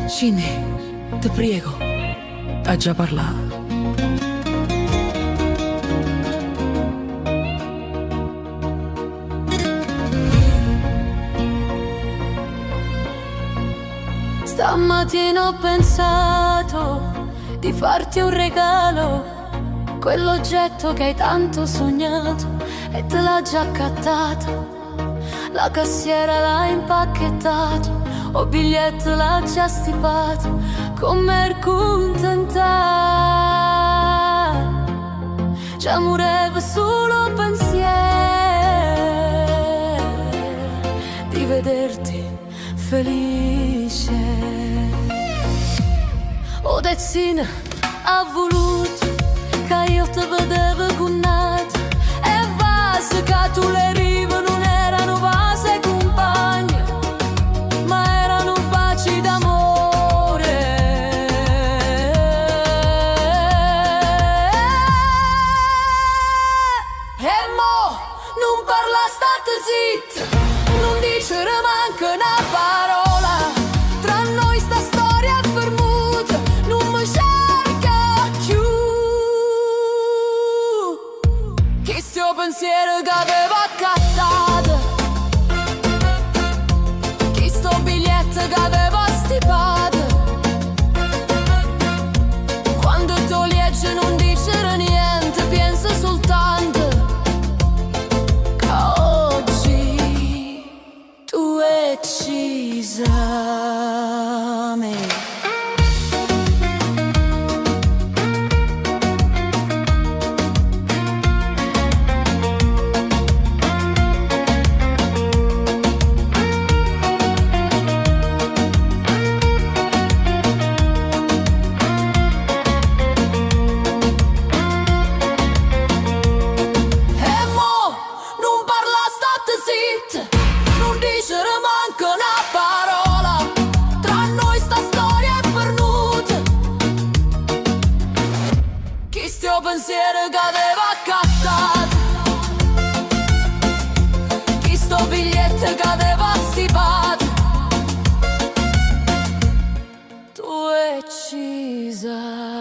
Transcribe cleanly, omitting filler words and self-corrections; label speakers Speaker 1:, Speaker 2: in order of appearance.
Speaker 1: Cindy, ti prego, ha già parlato.
Speaker 2: Stamattina ho pensato di farti un regalo, quell'oggetto che hai tanto sognato e te l'ha già accattato. La cassiera l'ha impacchettato, o biglietto l'ha già stipato, come contenta. Ci amoreva solo pensiero di vederti felice. O Dezzina ha voluto che io ti vedevo cunnata, e vase che tu le rive non erano vase compagne, ma erano baci d'amore. E mo non parla, state zitta, non dicere manco una parola. Tra noi sta storia è vermuta, non mi cerca più. Che sto pensiero che avevo accattato, che sto biglietto che avevo stipato. Quando tu leggi non dicere niente, penso soltanto che oggi tu hai uccisa me. E mo non parla, state zitta, non dicere manco una parola. Tra noi sta storia è pernuta, chi sto pensiero che avevo accattato, chi sto biglietto che avevo stipato. Tu hai uccisa